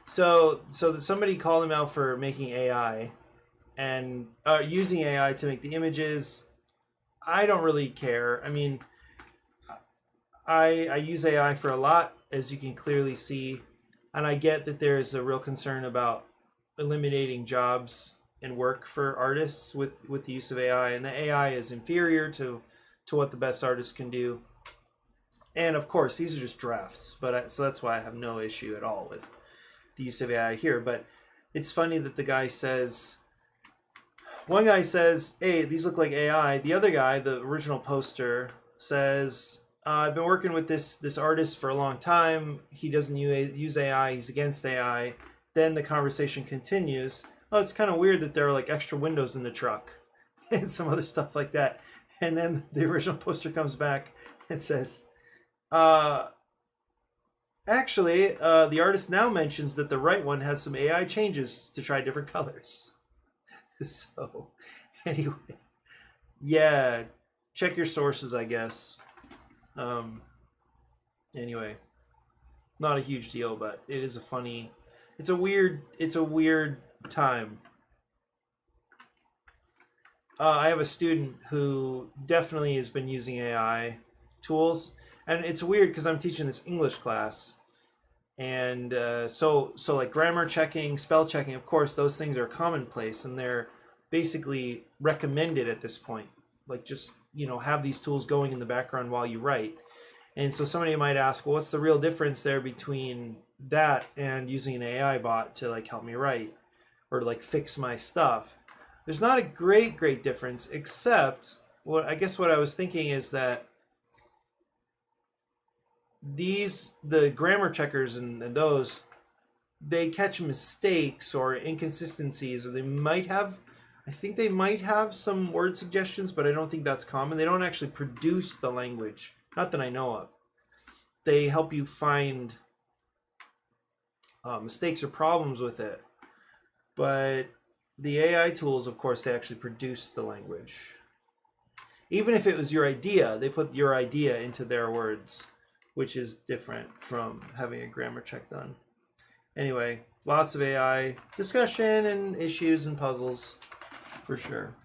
So somebody called him out for making AI and using AI to make the images. I don't really care. I mean, I use AI for a lot, as you can clearly see, and I get that there's a real concern about eliminating jobs and work for artists with the use of AI, and the AI is inferior to what the best artists can do. And of course, these are just drafts, so that's why I have no issue at all with the use of AI here. But it's funny that one guy says, hey, these look like AI. The other guy, the original poster, says, I've been working with this artist for a long time. He doesn't use AI. He's against AI. Then the conversation continues. Oh, it's kind of weird that there are like extra windows in the truck and some other stuff like that. And then the original poster comes back and says, actually, the artist now mentions that the right one has some AI changes to try different colors. So, anyway, yeah, check your sources, I guess. Anyway, not a huge deal, but it is it's a weird time. I have a student who definitely has been using AI tools, and it's weird because I'm teaching this English class, and so like grammar checking, spell checking, of course, those things are commonplace, and they're basically recommended at this point. Like, just, you know, have these tools going in the background while you write. And so somebody might ask, well, what's the real difference there between that and using an AI bot to like help me write or like fix my stuff? There's not a great difference, except what I was thinking is that the grammar checkers and those, they catch mistakes or inconsistencies, or I think they might have some word suggestions, but I don't think that's common. They don't actually produce the language, not that I know of. They help you find mistakes or problems with it, but the AI tools, of course, they actually produce the language. Even if it was your idea, they put your idea into their words, which is different from having a grammar check done. Anyway, lots of AI discussion and issues and puzzles, for sure.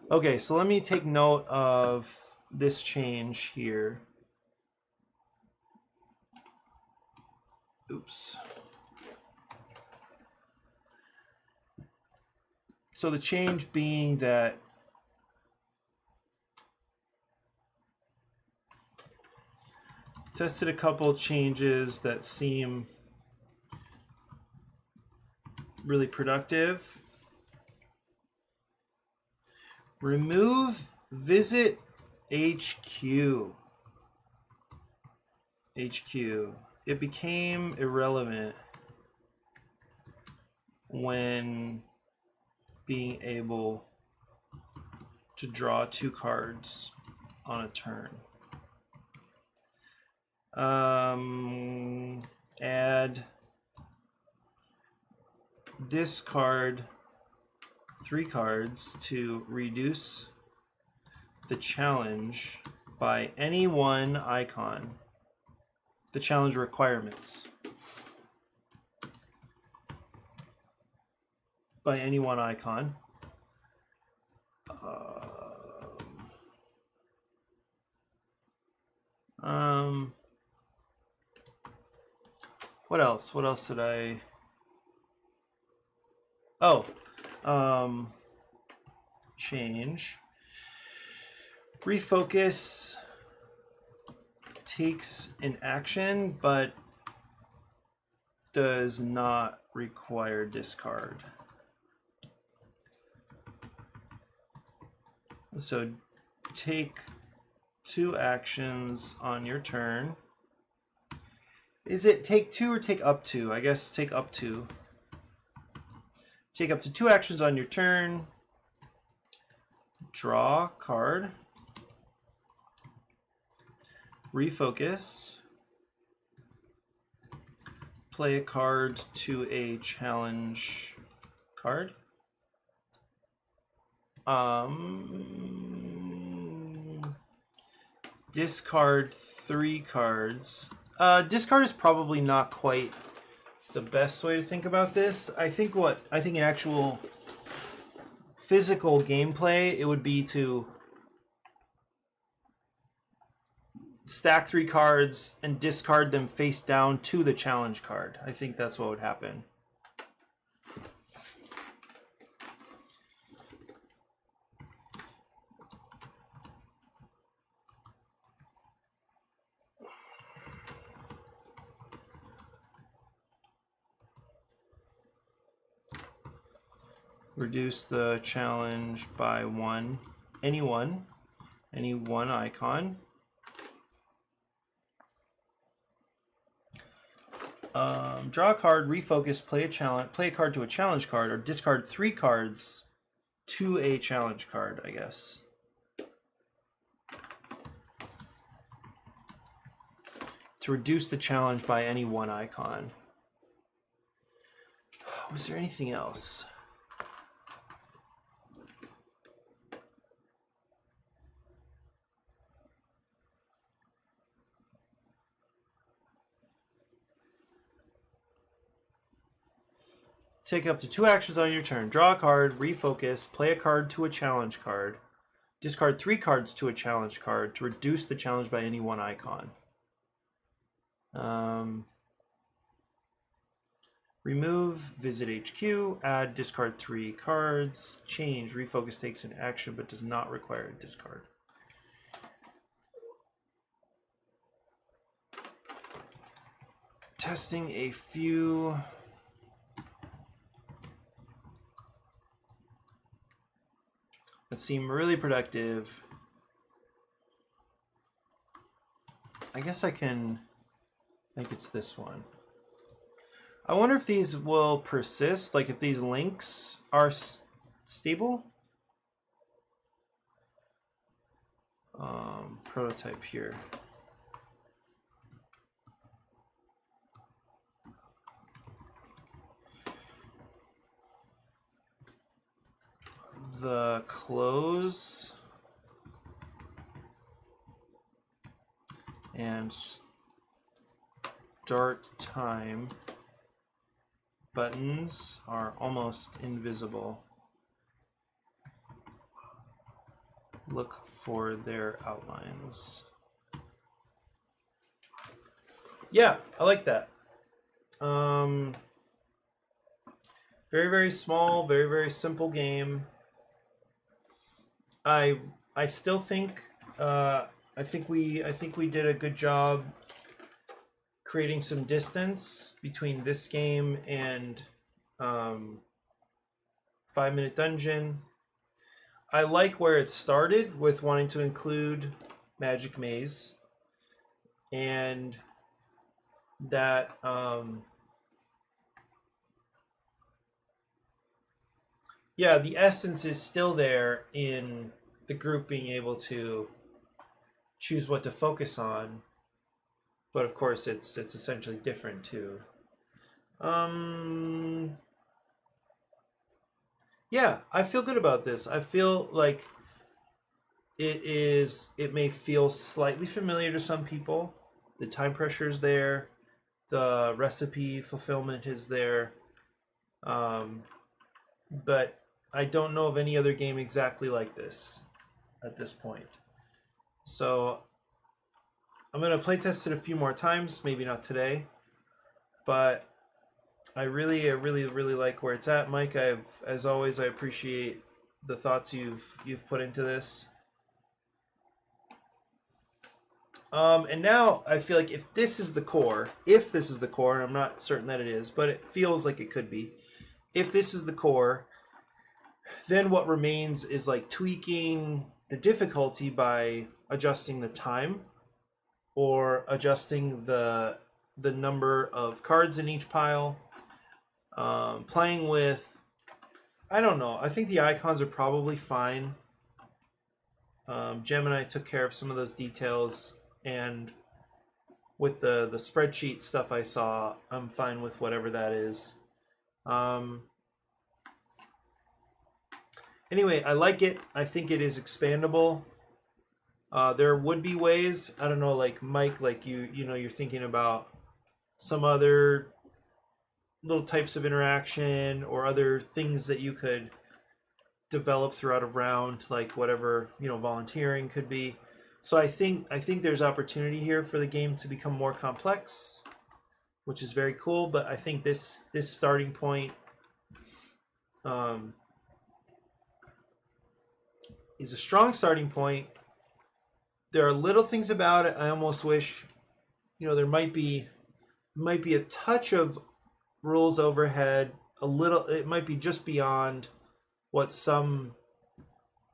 Okay, so let me take note of this change here. Oops. So the change being that tested a couple changes that seem really productive. Remove visit HQ. It became irrelevant when being able to draw 2 cards on a turn. Add discard 3 cards to reduce the challenge by any one icon. The challenge requirements by any one icon. What else? What else did I? Oh, change. Refocus takes an action, but does not require discard. So take 2 actions on your turn. Is it take 2 or take up to? I guess take up to. Take up to 2 actions on your turn. Draw a card. Refocus. Play a card to a challenge card. Discard 3 cards. Discard is probably not quite the best way to think about this. I think in actual physical gameplay, it would be to stack 3 cards and discard them face down to the challenge card. I think that's what would happen. Reduce the challenge by any one icon. Draw a card, refocus, play a card to a challenge card, or discard 3 cards to a challenge card, I guess. To reduce the challenge by any one icon. Was there anything else? Take up to 2 actions on your turn. Draw a card, refocus, play a card to a challenge card. Discard 3 cards to a challenge card to reduce the challenge by any 1 icon. Remove, visit HQ, add, discard 3 cards, change, refocus takes an action but does not require a discard. Testing a few that seem really productive. I guess I think it's this one. I wonder if these will persist, like if these links are stable. Prototype here. The close and start time buttons are almost invisible. Look for their outlines. Yeah, I like that. Very, very small, very, very simple game. I still think I think we did a good job creating some distance between this game and 5-Minute Dungeon. I like where it started with wanting to include Magic Maze, and that yeah, the essence is still there in the group being able to choose what to focus on, but of course it's essentially different too. Yeah, I feel good about this. I feel like it may feel slightly familiar to some people. The time pressure is there, the recipe fulfillment is there, but I don't know of any other game exactly like this at this point. So I'm going to play test it a few more times, maybe not today, but I really like where it's at, Mike. As always, I appreciate the thoughts you've put into this. And now I feel like if this is the core, and I'm not certain that it is, but it feels like it could be. If this is the core, then what remains is like tweaking the difficulty by adjusting the time or adjusting the number of cards in each pile. Playing with, I don't know, I think the icons are probably fine. Gemini took care of some of those details, and with the spreadsheet stuff I saw, I'm fine with whatever that is. Anyway, I like it. I think it is expandable. There would be ways, I don't know, like Mike, like you know, you're thinking about some other little types of interaction or other things that you could develop throughout a round, like whatever, you know, volunteering could be. So I think there's opportunity here for the game to become more complex, which is very cool. But I think this starting point is a strong starting point. There are little things about it I almost wish, you know, there might be a touch of rules overhead, a little. It might be just beyond what some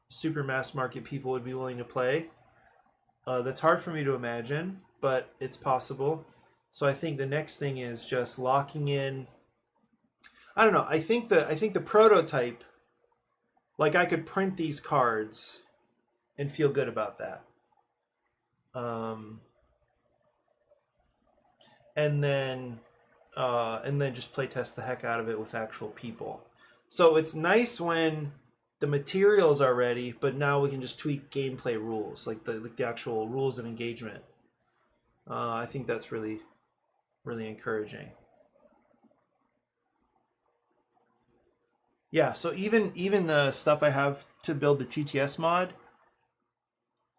super mass market people would be willing to play. That's hard for me to imagine, but it's possible. So I think the next thing is just locking in. I don't know. I think the prototype, like I could print these cards and feel good about that. And then just play test the heck out of it with actual people. So it's nice when the materials are ready, but now we can just tweak gameplay rules, like the actual rules of engagement. I think that's really encouraging. Yeah, so even the stuff I have to build the TTS mod,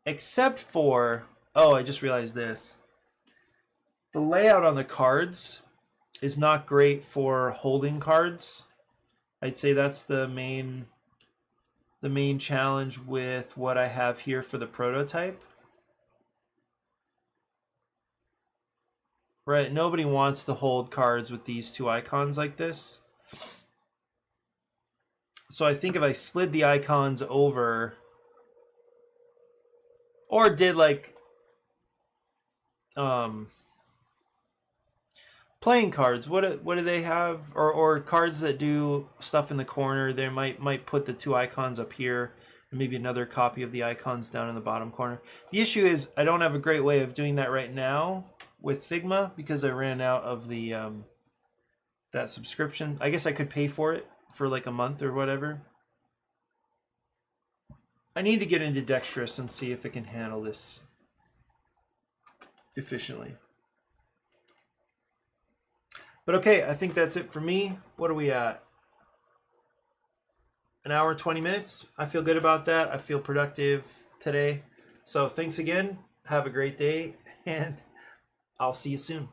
except for, oh, I just realized this. The layout on the cards is not great for holding cards. I'd say that's the main challenge with what I have here for the prototype. Right, nobody wants to hold cards with these two icons like this. So I think if I slid the icons over, or did like playing cards, what do they have, or cards that do stuff in the corner, they might put the two icons up here and maybe another copy of the icons down in the bottom corner. The issue is I don't have a great way of doing that right now with Figma because I ran out of the that subscription. I guess I could pay for it for like a month or whatever. I need to get into Dexterous and see if it can handle this efficiently. But okay, I think that's it for me. What are we at? An hour, 20 minutes. I feel good about that. I feel productive today. So thanks again. Have a great day, and I'll see you soon.